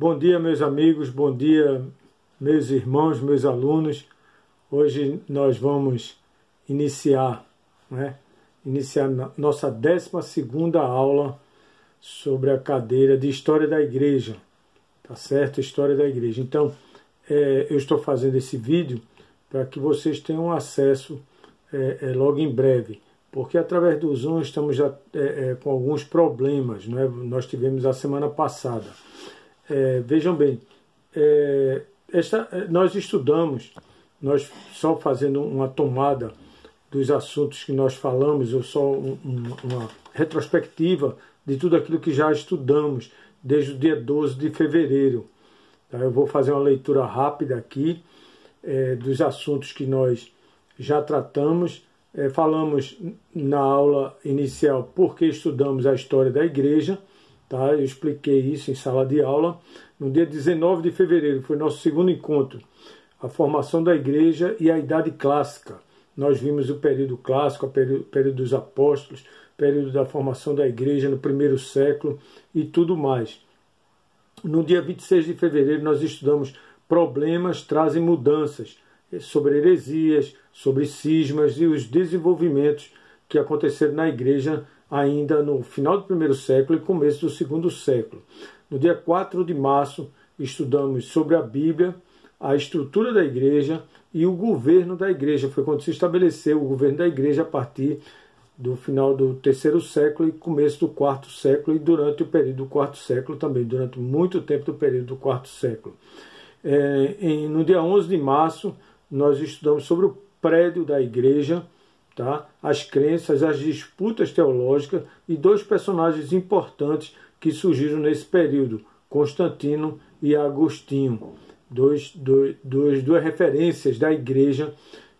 Bom dia, meus amigos, bom dia, meus irmãos, meus alunos. Hoje nós vamos iniciar nossa 12ª aula sobre a cadeira de História da Igreja, tá certo? História da Igreja. Então, eu estou fazendo esse vídeo para que vocês tenham acesso logo em breve, porque através do Zoom estamos já com alguns problemas, né? Nós tivemos a semana passada. Vejam bem, nós estudamos, nós só fazendo uma tomada dos assuntos que nós falamos, ou só uma retrospectiva de tudo aquilo que já estudamos desde o dia 12 de fevereiro. Tá? Eu vou fazer uma leitura rápida aqui dos assuntos que nós já tratamos. Falamos na aula inicial porque estudamos a história da igreja. Tá? Eu expliquei isso em sala de aula. No dia 19 de fevereiro foi nosso segundo encontro, a formação da igreja e a idade clássica. Nós vimos o período clássico, o período dos apóstolos, o período da formação da igreja no primeiro século e tudo mais. No dia 26 de fevereiro nós estudamos problemas trazem mudanças, sobre heresias, sobre cismas e os desenvolvimentos que aconteceram na igreja ainda no final do primeiro século e começo do segundo século. No dia 4 de março, estudamos sobre a Bíblia, a estrutura da igreja e o governo da igreja. Foi quando se estabeleceu o governo da igreja a partir do final do terceiro século e começo do quarto século e durante o período do quarto século também, durante muito tempo do período do quarto século. No dia 11 de março, nós estudamos sobre o prédio da igreja, tá? As crenças, as disputas teológicas e dois personagens importantes que surgiram nesse período, Constantino e Agostinho, duas referências da igreja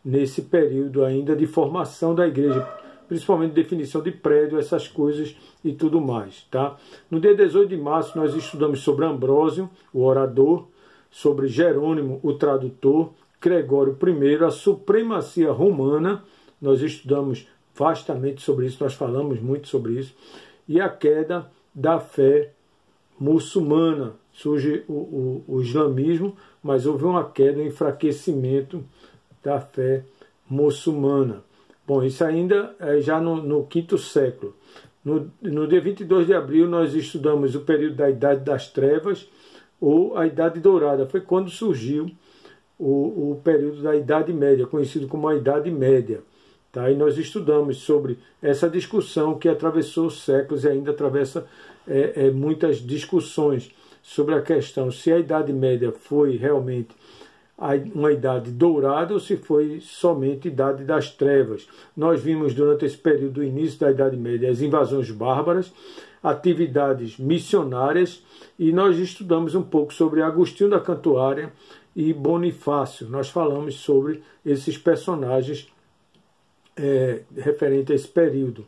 nesse período ainda de formação da igreja, principalmente definição de prédio, essas coisas e tudo mais. Tá? No dia 18 de março nós estudamos sobre Ambrósio, o orador, sobre Jerônimo, o tradutor, Gregório I, a supremacia romana. Nós estudamos vastamente sobre isso, nós falamos muito sobre isso. E a queda da fé muçulmana. Surge o islamismo, mas houve uma queda, um enfraquecimento da fé muçulmana. Bom, isso ainda é já no quinto século. No dia 22 de abril nós estudamos o período da Idade das Trevas ou a Idade Dourada. Foi quando surgiu o período da Idade Média, conhecido como a Idade Média. Tá? E nós estudamos sobre essa discussão que atravessou séculos e ainda atravessa muitas discussões sobre a questão se a Idade Média foi realmente uma idade dourada ou se foi somente Idade das Trevas. Nós vimos durante esse período do início da Idade Média as invasões bárbaras, atividades missionárias e nós estudamos um pouco sobre Agostinho da Cantuária e Bonifácio. Nós falamos sobre esses personagens referente a esse período.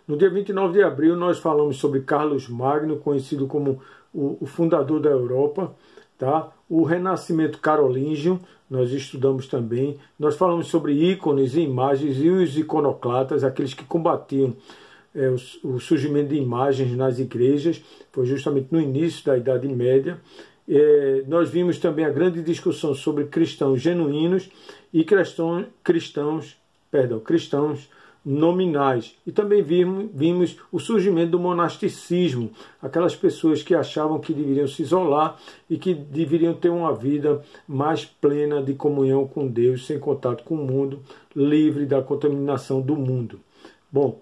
No dia 29 de abril nós falamos sobre Carlos Magno, conhecido como o fundador da Europa, tá? O Renascimento carolíngio, nós estudamos também. Nós falamos sobre ícones e imagens e os iconoclatas, aqueles que combatiam o surgimento de imagens nas igrejas. Foi justamente no início da Idade Média. Nós vimos também a grande discussão sobre cristãos genuínos e cristãos nominais. E também vimos o surgimento do monasticismo, aquelas pessoas que achavam que deveriam se isolar e que deveriam ter uma vida mais plena de comunhão com Deus, sem contato com o mundo, livre da contaminação do mundo. Bom,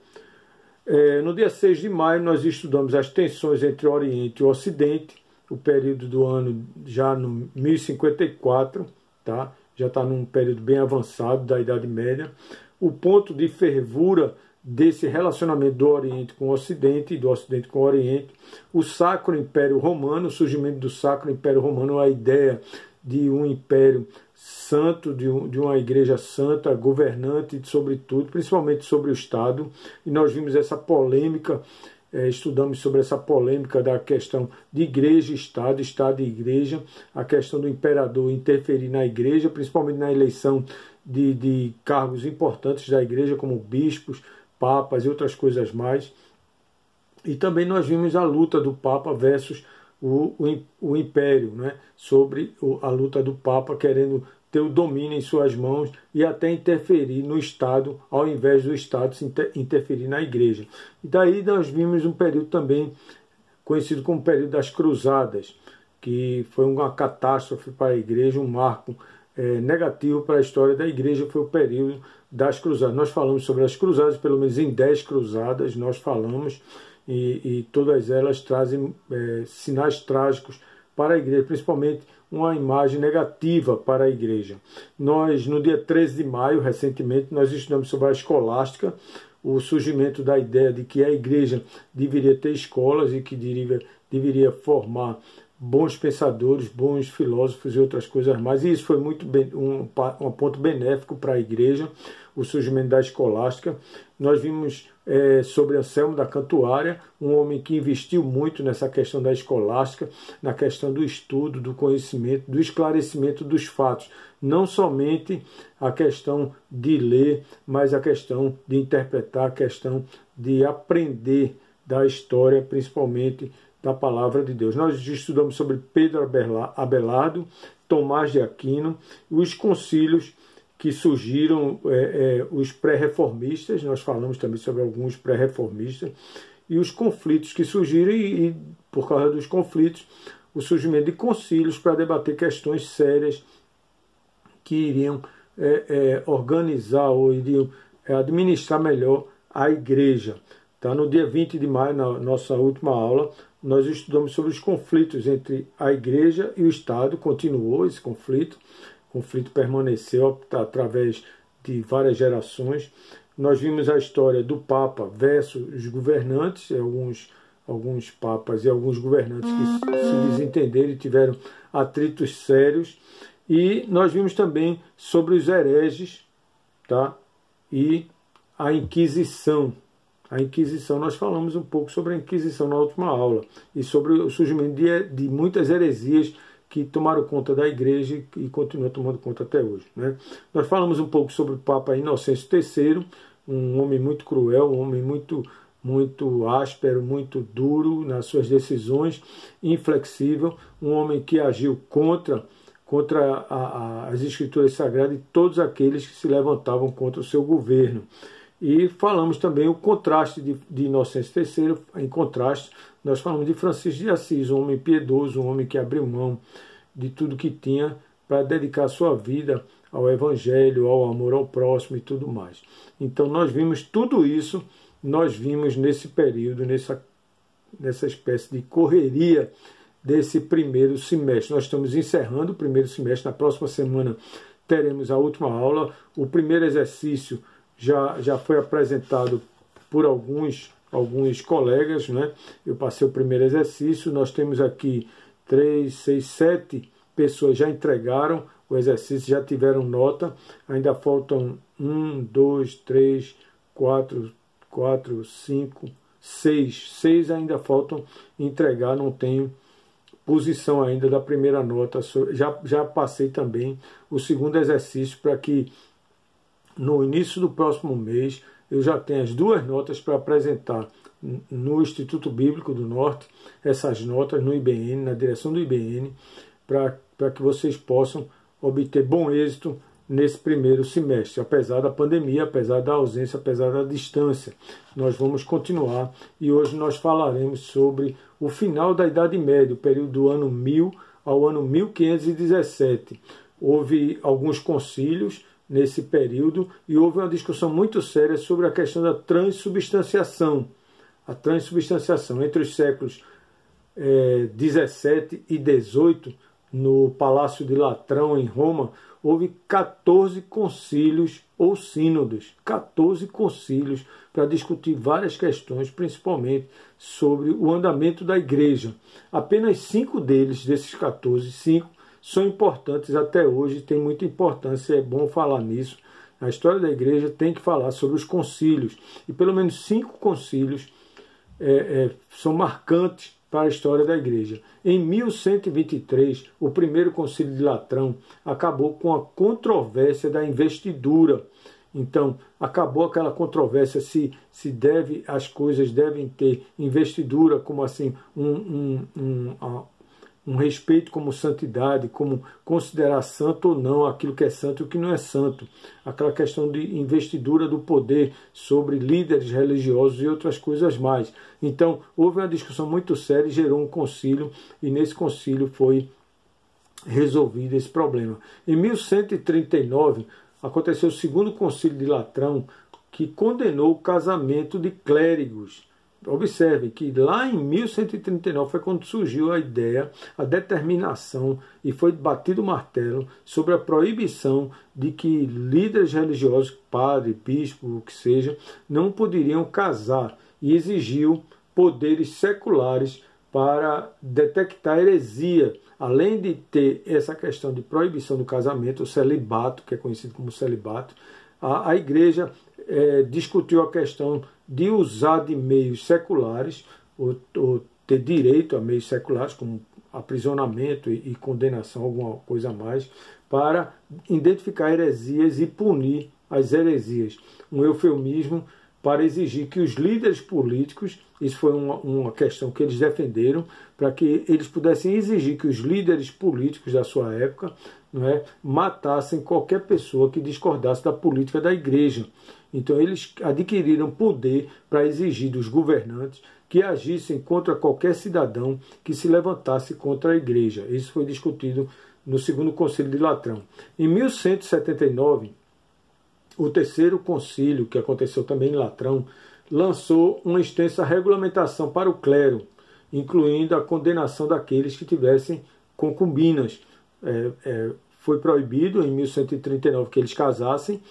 no dia 6 de maio nós estudamos as tensões entre o Oriente e o Ocidente, o período do ano já no 1054, tá? Já está num período bem avançado da Idade Média. O ponto de fervura desse relacionamento do Oriente com o Ocidente e do Ocidente com o Oriente. O Sacro Império Romano, o surgimento do Sacro Império Romano, a ideia de um império santo, de uma igreja santa, governante sobre tudo, principalmente sobre o Estado. E nós vimos essa polêmica, estudamos sobre essa polêmica da questão de igreja e Estado, Estado e igreja, a questão do imperador interferir na igreja, principalmente na eleição de cargos importantes da igreja, como bispos, papas e outras coisas mais. E também nós vimos a luta do Papa versus o império, né? Sobre a luta do Papa, querendo ter o domínio em suas mãos e até interferir no Estado, ao invés do Estado se interferir na Igreja. E daí nós vimos um período também conhecido como período das Cruzadas, que foi uma catástrofe para a Igreja, um marco negativo para a história da Igreja, foi o período das Cruzadas. Nós falamos sobre as Cruzadas, pelo menos em 10 Cruzadas nós falamos, e todas elas trazem sinais trágicos para a Igreja, principalmente uma imagem negativa para a Igreja. Nós, no dia 13 de maio, recentemente, nós estudamos sobre a escolástica, o surgimento da ideia de que a Igreja deveria ter escolas e que deveria formar bons pensadores, bons filósofos e outras coisas mais. E isso foi muito um ponto benéfico para a Igreja, o surgimento da escolástica. Nós vimos sobre Anselmo da Cantuária, um homem que investiu muito nessa questão da escolástica, na questão do estudo, do conhecimento, do esclarecimento dos fatos. Não somente a questão de ler, mas a questão de interpretar, a questão de aprender da história, principalmente da palavra de Deus. Nós estudamos sobre Pedro Abelardo, Tomás de Aquino, os concílios que surgiram, os pré-reformistas, nós falamos também sobre alguns pré-reformistas, e os conflitos que surgiram, e por causa dos conflitos, o surgimento de concílios para debater questões sérias que iriam organizar ou iriam administrar melhor a Igreja. Tá? No dia 20 de maio, na nossa última aula, nós estudamos sobre os conflitos entre a Igreja e o Estado. Continuou esse conflito. O conflito permaneceu através de várias gerações. Nós vimos a história do Papa versus os governantes, alguns papas e alguns governantes que se desentenderam e tiveram atritos sérios. E nós vimos também sobre os hereges, tá? E a Inquisição. A Inquisição, nós falamos um pouco sobre a Inquisição na última aula e sobre o surgimento de muitas heresias que tomaram conta da Igreja e continuam tomando conta até hoje, né? Nós falamos um pouco sobre o Papa Inocêncio III, um homem muito cruel, um homem muito áspero, muito duro nas suas decisões, inflexível, um homem que agiu contra as Escrituras Sagradas e todos aqueles que se levantavam contra o seu governo. E falamos também o contraste de Inocêncio III, em contraste, nós falamos de Francisco de Assis, um homem piedoso, um homem que abriu mão de tudo que tinha para dedicar sua vida ao Evangelho, ao amor ao próximo e tudo mais. Então nós vimos tudo isso, nós vimos nesse período, nessa espécie de correria desse primeiro semestre. Nós estamos encerrando o primeiro semestre, na próxima semana teremos a última aula, o primeiro exercício já foi apresentado por alguns colegas, né? Eu passei o primeiro exercício, nós temos aqui 3, 6, 7 pessoas já entregaram o exercício, já tiveram nota, ainda faltam 1, 2, 3, 4, 5, 6. 6 ainda faltam entregar, não tenho posição ainda da primeira nota, já passei também o segundo exercício para que no início do próximo mês eu já tenho as 2 notas para apresentar no Instituto Bíblico do Norte, essas notas no IBN, na direção do IBN, para que vocês possam obter bom êxito nesse primeiro semestre, apesar da pandemia, apesar da ausência, apesar da distância. Nós vamos continuar e hoje nós falaremos sobre o final da Idade Média, o período do ano 1000 ao ano 1517. Houve alguns concílios nesse período e houve uma discussão muito séria sobre a questão da transubstanciação. A transubstanciação entre os séculos 17 e 18, no Palácio de Latrão, em Roma, houve 14 concílios ou sínodos, 14 concílios para discutir várias questões, principalmente sobre o andamento da Igreja. Apenas 5 desses 14, 5, são importantes até hoje, tem muita importância, é bom falar nisso. A história da Igreja tem que falar sobre os concílios, e pelo menos 5 concílios são marcantes para a história da Igreja. Em 1123, o primeiro concílio de Latrão acabou com a controvérsia da investidura. Então, acabou aquela controvérsia se as coisas devem ter investidura, como assim, um respeito como santidade, como considerar santo ou não aquilo que é santo e o que não é santo. Aquela questão de investidura do poder sobre líderes religiosos e outras coisas mais. Então, houve uma discussão muito séria e gerou um concílio, e nesse concílio foi resolvido esse problema. Em 1139, aconteceu o segundo concílio de Latrão, que condenou o casamento de clérigos. Observe que lá em 1139 foi quando surgiu a ideia, a determinação, e foi batido o martelo sobre a proibição de que líderes religiosos, padre, bispo, o que seja, não poderiam casar, e exigiu poderes seculares para detectar heresia. Além de ter essa questão de proibição do casamento, o celibato, que é conhecido como celibato, a igreja discutiu a questão de usar de meios seculares, ou ter direito a meios seculares, como aprisionamento e condenação, alguma coisa a mais, para identificar heresias e punir as heresias. Um eufemismo para exigir que os líderes políticos, isso foi uma questão que eles defenderam, para que eles pudessem exigir que os líderes políticos da sua época, não é, matassem qualquer pessoa que discordasse da política da igreja. Então eles adquiriram poder para exigir dos governantes que agissem contra qualquer cidadão que se levantasse contra a igreja. Isso foi discutido no segundo concílio de Latrão. Em 1179, o terceiro concílio, que aconteceu também em Latrão, lançou uma extensa regulamentação para o clero, incluindo a condenação daqueles que tivessem concubinas. Foi proibido em 1139 que eles casassem,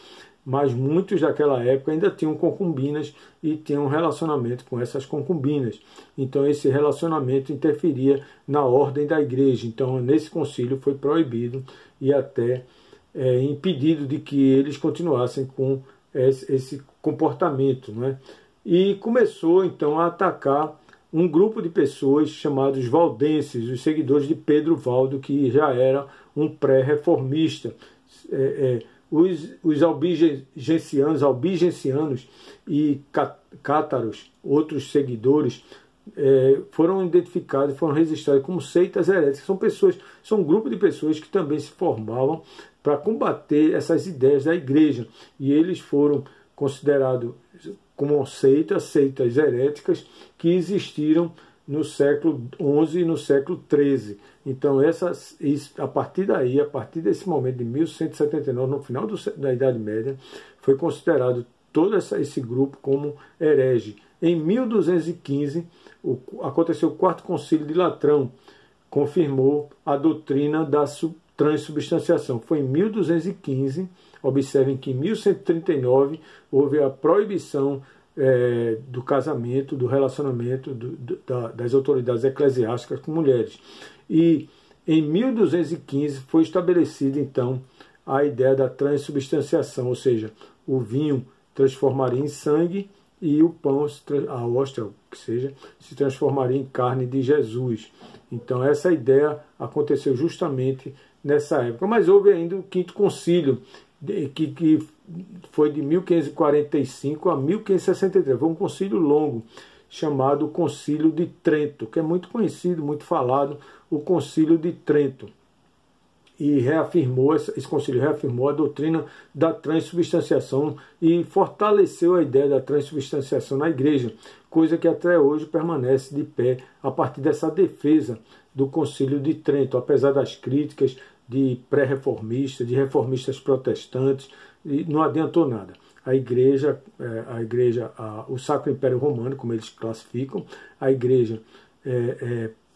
mas muitos daquela época ainda tinham concubinas e tinham um relacionamento com essas concubinas. Então esse relacionamento interferia na ordem da igreja. Então nesse concílio foi proibido e até impedido de que eles continuassem com esse comportamento, não é? E começou então a atacar um grupo de pessoas chamados valdenses, os seguidores de Pedro Valdo, que já era um pré-reformista. Os albigencianos e cátaros, outros seguidores, foram identificados, foram registrados como seitas heréticas. São um grupo de pessoas que também se formavam para combater essas ideias da igreja. E eles foram considerados como seitas heréticas que existiram no século XI e no século XIII. Então, a partir daí, a partir desse momento de 1179, no final da Idade Média, foi considerado todo esse grupo como herege. Em 1215, aconteceu o quarto concílio de Latrão, confirmou a doutrina da transubstanciação. Foi em 1215, observem que em 1139 houve a proibição do casamento, do relacionamento das autoridades eclesiásticas com mulheres. E em 1215 foi estabelecida então a ideia da transubstanciação, ou seja, o vinho transformaria em sangue e o pão, a hóstia, o que seja, se transformaria em carne de Jesus. Então essa ideia aconteceu justamente nessa época. Mas houve ainda o quinto concílio, que foi de 1545 a 1563. Foi um concílio longo, chamado Concílio de Trento, que é muito conhecido, muito falado, o Concílio de Trento. E esse concílio reafirmou a doutrina da transubstanciação e fortaleceu a ideia da transubstanciação na igreja, coisa que até hoje permanece de pé a partir dessa defesa do Concílio de Trento, apesar das críticas de pré-reformistas, de reformistas protestantes, e não adiantou nada. A igreja, o Sacro Império Romano, como eles classificam, a igreja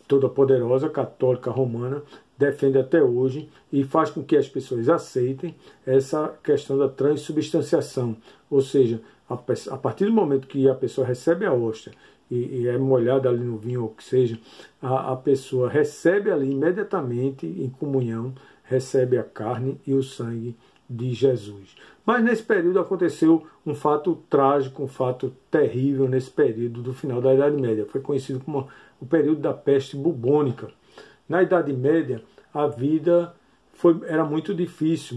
toda poderosa, católica romana, defende até hoje e faz com que as pessoas aceitem essa questão da transubstanciação. Ou seja, a partir do momento que a pessoa recebe a hóstia e é molhada ali no vinho, ou o que seja, a pessoa recebe ali imediatamente, em comunhão, recebe a carne e o sangue de Jesus. Mas nesse período aconteceu um fato trágico, um fato terrível nesse período do final da Idade Média. Foi conhecido como o período da peste bubônica. Na Idade Média, a vida era muito difícil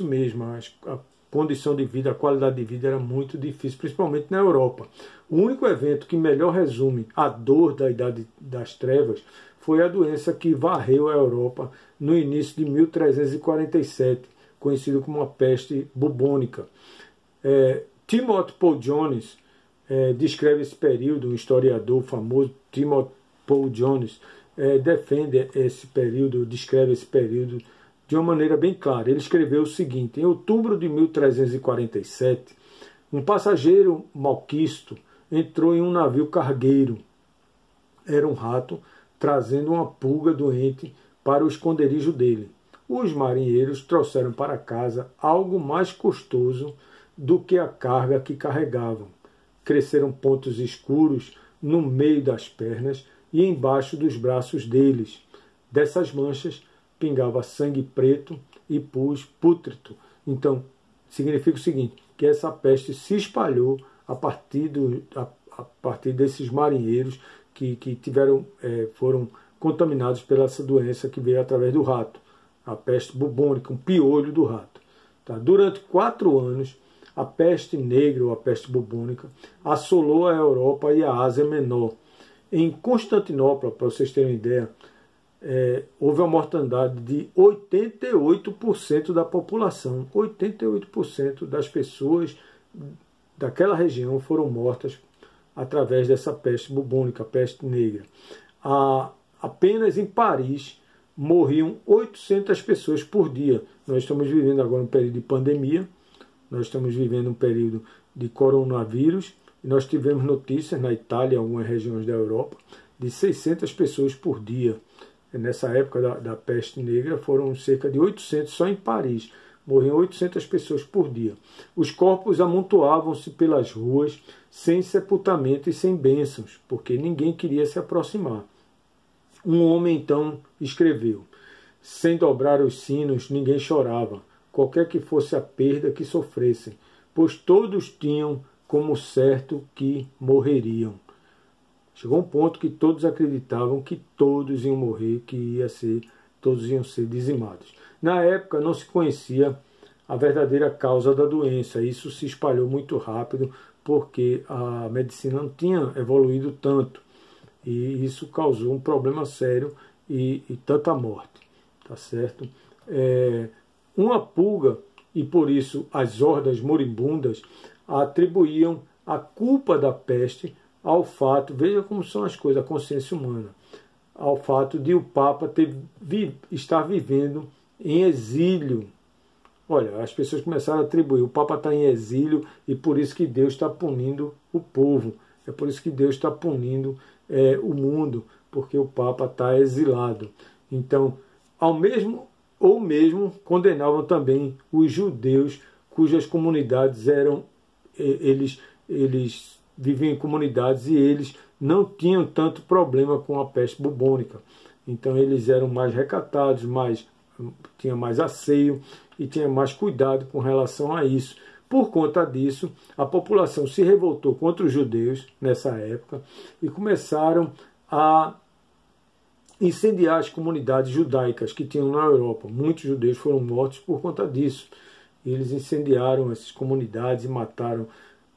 mesmo. A condição de vida, a qualidade de vida era muito difícil, principalmente na Europa. O único evento que melhor resume a dor da Idade das Trevas foi a doença que varreu a Europa no início de 1347, conhecido como a peste bubônica. Timothy Paul Jones descreve esse período, um historiador famoso, Timothy Paul Jones, defende esse período, descreve esse período de uma maneira bem clara. Ele escreveu o seguinte: em outubro de 1347, um passageiro malquisto entrou em um navio cargueiro. Era um rato trazendo uma pulga doente para o esconderijo dele. Os marinheiros trouxeram para casa algo mais custoso do que a carga que carregavam. Cresceram pontos escuros no meio das pernas e embaixo dos braços deles. Dessas manchas pingava sangue preto e pus pútrido. Então, significa o seguinte, que essa peste se espalhou a partir desses marinheiros que foram contaminados pela essa doença que veio através do rato, a peste bubônica, um piolho do rato. Tá? Durante 4 anos, a peste negra, ou a peste bubônica, assolou a Europa e a Ásia Menor. Em Constantinopla, para vocês terem uma ideia, houve uma mortandade de 88% da população. 88% das pessoas daquela região foram mortas através dessa peste bubônica, a peste negra. Apenas em Paris morriam 800 pessoas por dia. Nós estamos vivendo agora um período de pandemia, nós estamos vivendo um período de coronavírus, e nós tivemos notícias na Itália, em algumas regiões da Europa, de 600 pessoas por dia. Nessa época da peste negra foram cerca de 800 só em Paris. Morriam 800 pessoas por dia. Os corpos amontoavam-se pelas ruas sem sepultamento e sem bênçãos, porque ninguém queria se aproximar. Um homem então escreveu: sem dobrar os sinos ninguém chorava, qualquer que fosse a perda que sofressem, pois todos tinham como certo que morreriam. Chegou um ponto que todos acreditavam que todos iam morrer, que todos iam ser dizimados. Na época não se conhecia a verdadeira causa da doença. Isso se espalhou muito rápido porque a medicina não tinha evoluído tanto. E isso causou um problema sério e tanta morte. Tá certo? Uma pulga, e por isso as hordas moribundas atribuíam a culpa da peste ao fato, veja como são as coisas, a consciência humana, ao fato de o Papa estar vivendo em exílio. Olha, as pessoas começaram a atribuir, o Papa está em exílio e por isso que Deus está punindo o povo, é por isso que Deus está punindo o mundo, porque o Papa está exilado. Então, mesmo condenavam também os judeus, cujas comunidades eles viviam em comunidades e eles não tinham tanto problema com a peste bubônica. Então eles eram mais recatados, tinha mais asseio e tinha mais cuidado com relação a isso. Por conta disso, a população se revoltou contra os judeus nessa época e começaram a incendiar as comunidades judaicas que tinham na Europa. Muitos judeus foram mortos por conta disso. Eles incendiaram essas comunidades e mataram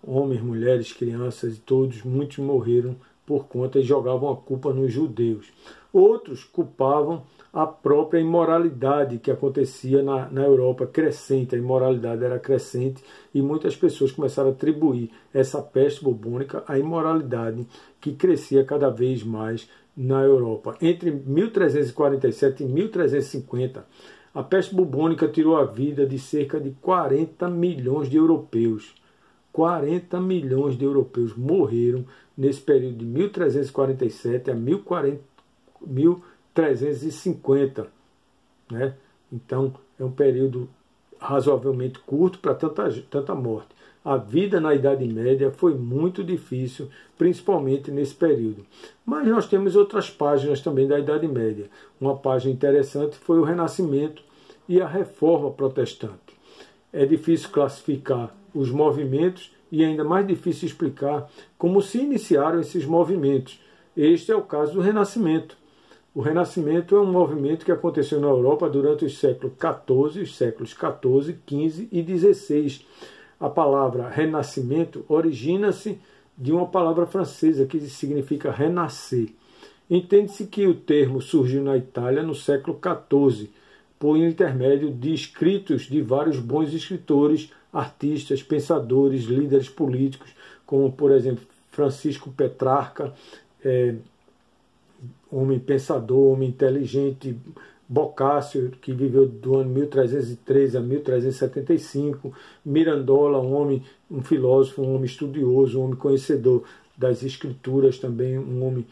homens, mulheres, crianças e todos. Muitos morreram por conta e jogavam a culpa nos judeus. Outros culpavam a própria imoralidade que acontecia na Europa, crescente. A imoralidade era crescente e muitas pessoas começaram a atribuir essa peste bubônica à imoralidade que crescia cada vez mais na Europa. Entre 1347 e 1350, a peste bubônica tirou a vida de cerca de 40 milhões de europeus. 40 milhões de europeus morreram nesse período de 1347 a 1350. Né? Então, é um período razoavelmente curto para tanta morte. A vida na Idade Média foi muito difícil, principalmente nesse período. Mas nós temos outras páginas também da Idade Média. Uma página interessante foi o Renascimento e a Reforma Protestante. É difícil classificar os movimentos e ainda mais difícil explicar como se iniciaram esses movimentos. Este é o caso do Renascimento. O Renascimento é um movimento que aconteceu na Europa durante os séculos XIV, XV e XVI. A palavra renascimento origina-se de uma palavra francesa que significa renascer. Entende-se que o termo surgiu na Itália no século XIV, por intermédio de escritos de vários bons escritores, artistas, pensadores, líderes políticos, como, por exemplo, Francisco Petrarca, homem pensador, homem inteligente, Boccaccio, que viveu do ano 1313 a 1375, Mirandola, um filósofo, um homem estudioso, um homem conhecedor das escrituras, também um homem,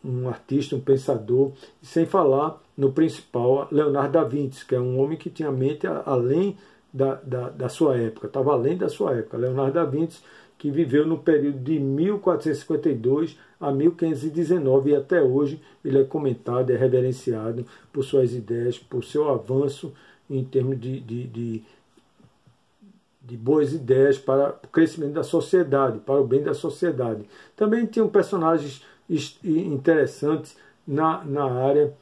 um artista, um pensador, sem falar no principal, Leonardo da Vinci, que é um homem que tinha mente além da sua época, estava além da sua época. Leonardo da Vinci, que viveu no período de 1452 a 1519 e até hoje ele é comentado, é reverenciado por suas ideias, por seu avanço em termos de boas ideias para o crescimento da sociedade, para o bem da sociedade. Também tinham personagens interessantes na área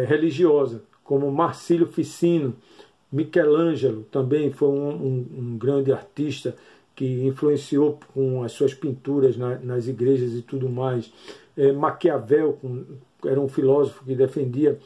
religiosa, como Marcílio Ficino, Michelangelo, também foi um grande artista que influenciou com as suas pinturas nas igrejas e tudo mais. Maquiavel era um filósofo que defendia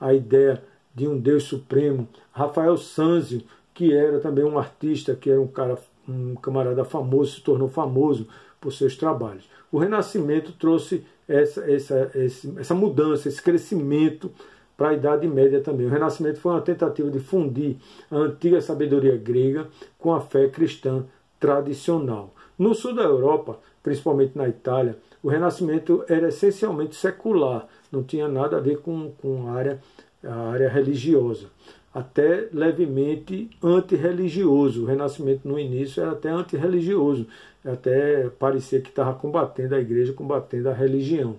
a ideia de um Deus supremo. Rafael Sanzio, que era também um artista, que era um camarada famoso, se tornou famoso por seus trabalhos. O Renascimento trouxe essa mudança, esse crescimento para a Idade Média também. O Renascimento foi uma tentativa de fundir a antiga sabedoria grega com a fé cristã tradicional. No sul da Europa, principalmente na Itália, o Renascimento era essencialmente secular, não tinha nada a ver com a área religiosa, até levemente antirreligioso. O Renascimento no início era até antirreligioso, até parecia que estava combatendo a igreja, combatendo a religião.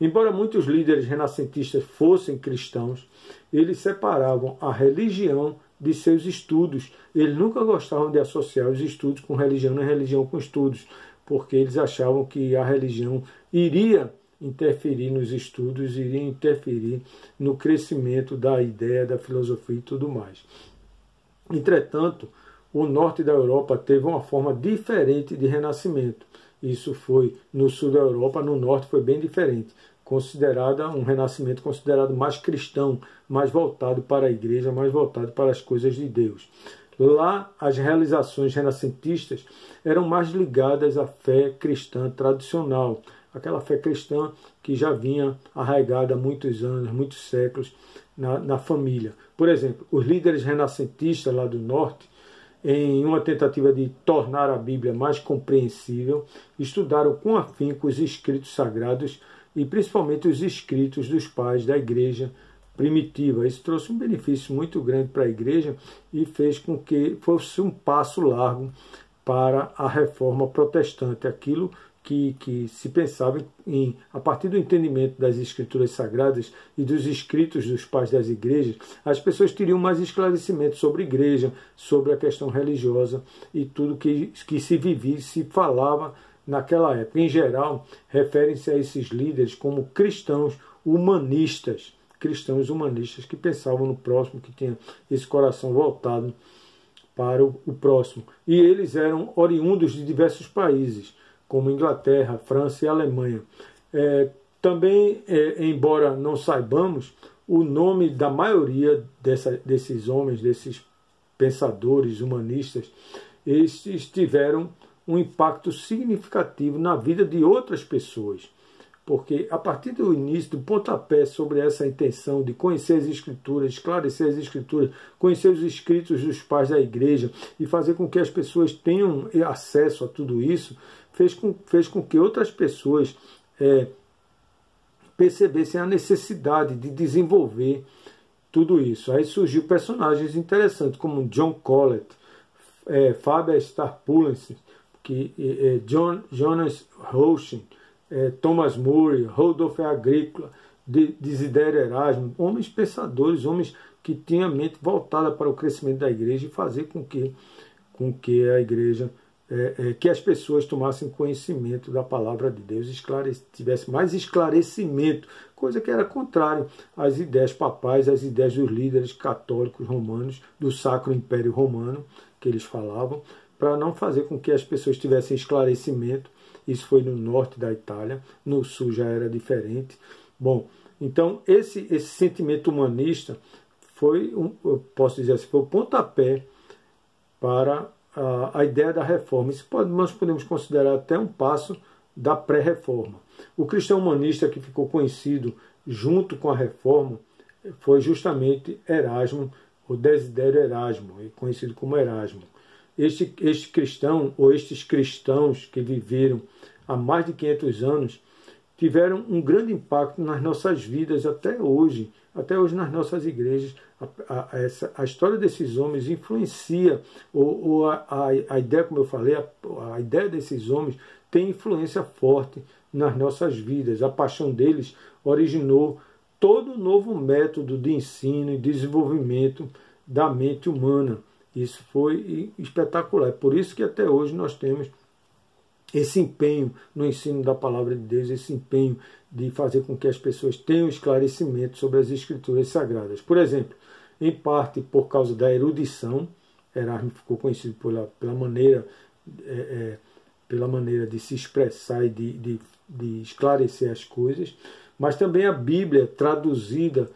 Embora muitos líderes renascentistas fossem cristãos, eles separavam a religião de seus estudos. Eles nunca gostavam de associar os estudos com religião, nem religião com estudos, porque eles achavam que a religião iria interferir nos estudos, iria interferir no crescimento da ideia, da filosofia e tudo mais. Entretanto, o norte da Europa teve uma forma diferente de renascimento. Isso foi no sul da Europa, no norte foi bem diferente. Um renascimento considerado mais cristão, mais voltado para a igreja, mais voltado para as coisas de Deus. Lá, as realizações renascentistas eram mais ligadas à fé cristã tradicional, aquela fé cristã que já vinha arraigada há muitos anos, muitos séculos na família. Por exemplo, os líderes renascentistas lá do norte, em uma tentativa de tornar a Bíblia mais compreensível, estudaram com afinco os escritos sagrados e principalmente os escritos dos pais da igreja primitiva. Isso trouxe um benefício muito grande para a igreja e fez com que fosse um passo largo para a reforma protestante, aquilo que se pensava a partir do entendimento das escrituras sagradas e dos escritos dos pais das igrejas, as pessoas teriam mais esclarecimento sobre a igreja, sobre a questão religiosa e tudo que se vivia e se falava naquela época. Em geral, referem-se a esses líderes como cristãos humanistas que pensavam no próximo, que tinham esse coração voltado para o próximo. E eles eram oriundos de diversos países, como Inglaterra, França e Alemanha. Também, embora não saibamos, o nome da maioria desses homens, desses pensadores humanistas, estes tiveram um impacto significativo na vida de outras pessoas. Porque a partir do início, do pontapé sobre essa intenção de conhecer as Escrituras, esclarecer as Escrituras, conhecer os escritos dos pais da igreja e fazer com que as pessoas tenham acesso a tudo isso, fez com que outras pessoas percebessem a necessidade de desenvolver tudo isso. Aí surgiu personagens interessantes, como John Colet, Faber Starpulensis, Jonas Rauschenberg, Thomas More, Rodolphe Agricola, Desidério Erasmo, homens pensadores, homens que tinham a mente voltada para o crescimento da igreja e fazer com que a igreja, que as pessoas tomassem conhecimento da palavra de Deus, tivesse mais esclarecimento, coisa que era contrário às ideias papais, às ideias dos líderes católicos romanos, do Sacro Império Romano, que eles falavam, para não fazer com que as pessoas tivessem esclarecimento Isso foi no norte da Itália, no sul já era diferente. Bom, então esse sentimento humanista foi, eu posso dizer assim, foi o pontapé para a ideia da reforma. Isso nós podemos considerar até um passo da pré-reforma. O cristão humanista que ficou conhecido junto com a reforma foi justamente Erasmo, o Desidério Erasmo, conhecido como Erasmo. Este cristão, ou estes cristãos que viveram há mais de 500 anos, tiveram um grande impacto nas nossas vidas até hoje nas nossas igrejas. A história desses homens influencia, a ideia, como eu falei, a ideia desses homens tem influência forte nas nossas vidas. A paixão deles originou todo um novo método de ensino e desenvolvimento da mente humana. Isso foi espetacular. É por isso que até hoje nós temos esse empenho no ensino da palavra de Deus, esse empenho de fazer com que as pessoas tenham esclarecimento sobre as Escrituras Sagradas. Por exemplo, em parte por causa da erudição, Erasmo ficou conhecido pela maneira de se expressar e de esclarecer as coisas, mas também a Bíblia traduzida,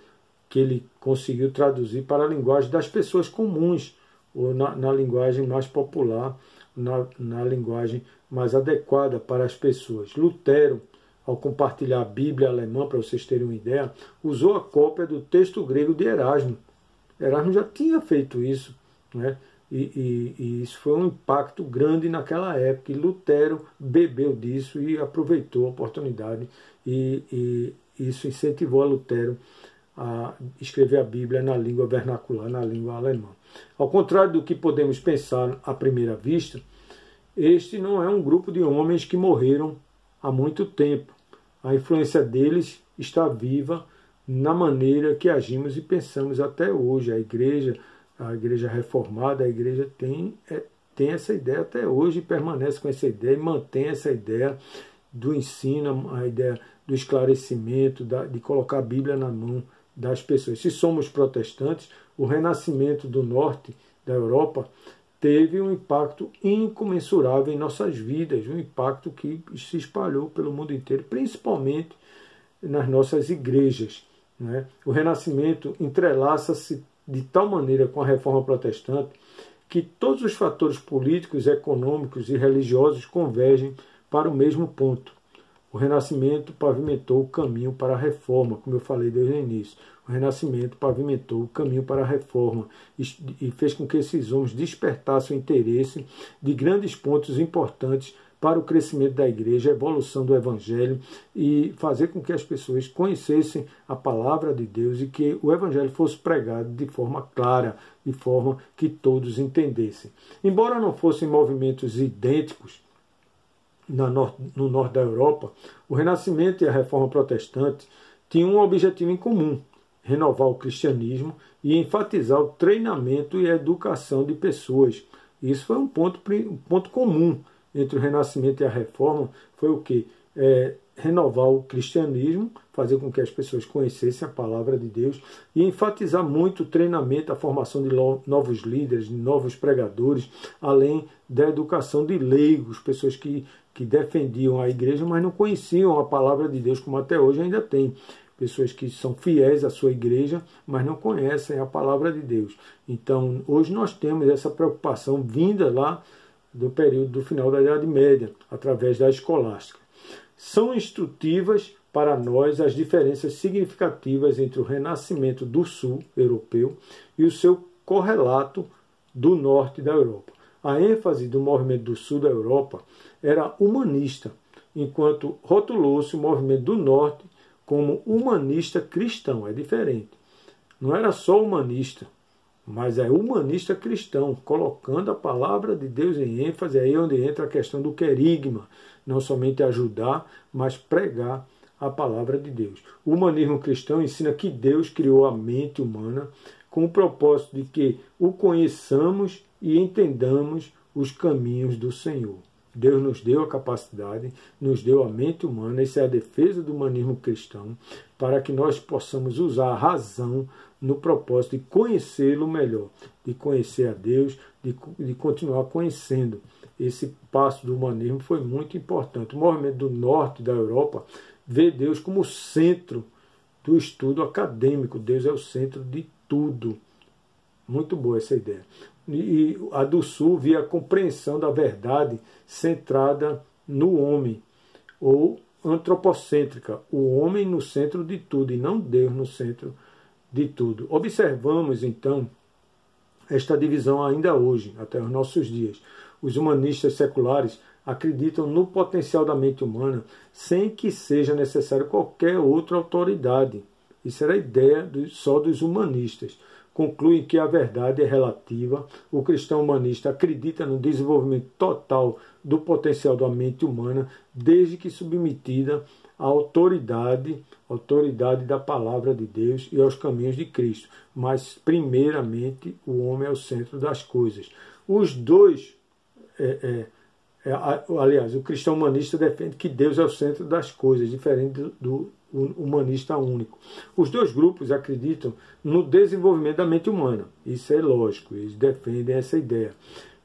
que ele conseguiu traduzir para a linguagem das pessoas comuns, ou na linguagem mais popular, na linguagem mais adequada para as pessoas. Lutero, ao compartilhar a Bíblia alemã, para vocês terem uma ideia, usou a cópia do texto grego de Erasmo. Erasmo já tinha feito isso, né? E isso foi um impacto grande naquela época. E Lutero bebeu disso e aproveitou a oportunidade. E isso incentivou a Lutero a escrever a Bíblia na língua vernacular, na língua alemã. Ao contrário do que podemos pensar à primeira vista, este não é um grupo de homens que morreram há muito tempo. A influência deles está viva na maneira que agimos e pensamos até hoje. A igreja reformada, a igreja tem essa ideia até hoje e permanece com essa ideia e mantém essa ideia do ensino, a ideia do esclarecimento, de colocar a Bíblia na mão das pessoas. Se somos protestantes, o renascimento do norte da Europa teve um impacto incomensurável em nossas vidas, um impacto que se espalhou pelo mundo inteiro, principalmente nas nossas igrejas, né? O renascimento entrelaça-se de tal maneira com a reforma protestante que todos os fatores políticos, econômicos e religiosos convergem para o mesmo ponto. O Renascimento pavimentou o caminho para a reforma, como eu falei desde o início. O Renascimento pavimentou o caminho para a reforma e fez com que esses homens despertassem o interesse de grandes pontos importantes para o crescimento da igreja, a evolução do Evangelho e fazer com que as pessoas conhecessem a palavra de Deus e que o Evangelho fosse pregado de forma clara, de forma que todos entendessem. Embora não fossem movimentos idênticos, no norte da Europa, o Renascimento e a Reforma Protestante tinham um objetivo em comum: renovar o cristianismo e enfatizar o treinamento e a educação de pessoas. Isso foi um ponto comum entre o Renascimento e a Reforma. Foi o quê? Renovar o cristianismo, fazer com que as pessoas conhecessem a palavra de Deus e enfatizar muito o treinamento, a formação de novos líderes, de novos pregadores, além da educação de leigos, pessoas que defendiam a igreja, mas não conheciam a palavra de Deus, como até hoje ainda tem. Pessoas que são fiéis à sua igreja, mas não conhecem a palavra de Deus. Então, hoje nós temos essa preocupação vinda lá do período do final da Idade Média, através da escolástica. São instrutivas para nós as diferenças significativas entre o renascimento do sul europeu e o seu correlato do norte da Europa. A ênfase do movimento do sul da Europa era humanista, enquanto rotulou-se o movimento do norte como humanista cristão. É diferente. Não era só humanista, mas é humanista cristão, colocando a palavra de Deus em ênfase. É aí onde entra a questão do querigma, não somente ajudar, mas pregar a palavra de Deus. O humanismo cristão ensina que Deus criou a mente humana com o propósito de que o conheçamos e entendamos os caminhos do Senhor. Deus nos deu a capacidade, nos deu a mente humana, isso é a defesa do humanismo cristão, para que nós possamos usar a razão no propósito de conhecê-lo melhor, de conhecer a Deus, de continuar conhecendo. Esse passo do humanismo foi muito importante. O movimento do norte da Europa vê Deus como centro do estudo acadêmico. Deus é o centro de tudo. Muito boa essa ideia. E a do sul via a compreensão da verdade centrada no homem, ou antropocêntrica, o homem no centro de tudo e não Deus no centro de tudo. Observamos então esta divisão ainda hoje, até os nossos dias. Os humanistas seculares acreditam no potencial da mente humana sem que seja necessário qualquer outra autoridade. Isso era a ideia só dos humanistas. Concluem que a verdade é relativa. O cristão humanista acredita no desenvolvimento total do potencial da mente humana, desde que submetida à autoridade da palavra de Deus e aos caminhos de Cristo. Mas, primeiramente, o homem é o centro das coisas. Os dois, aliás, o cristão humanista defende que Deus é o centro das coisas, diferente do humanista único. Os dois grupos acreditam no desenvolvimento da mente humana. Isso é lógico, eles defendem essa ideia.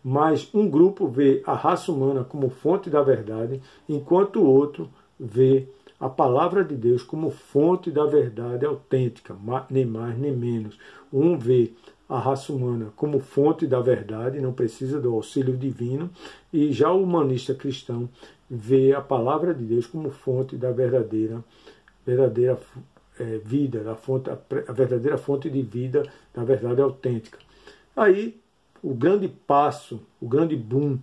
Mas um grupo vê a raça humana como fonte da verdade, enquanto o outro vê a palavra de Deus como fonte da verdade autêntica, nem mais nem menos. Um vê a raça humana como fonte da verdade, não precisa do auxílio divino, e já o humanista cristão vê a palavra de Deus como fonte da verdadeira vida, a verdadeira fonte de vida, da verdade autêntica. Aí, o grande passo, o grande boom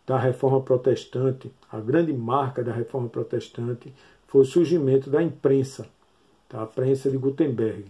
da Reforma Protestante, a grande marca da Reforma Protestante foi o surgimento da imprensa, a prensa de Gutenberg.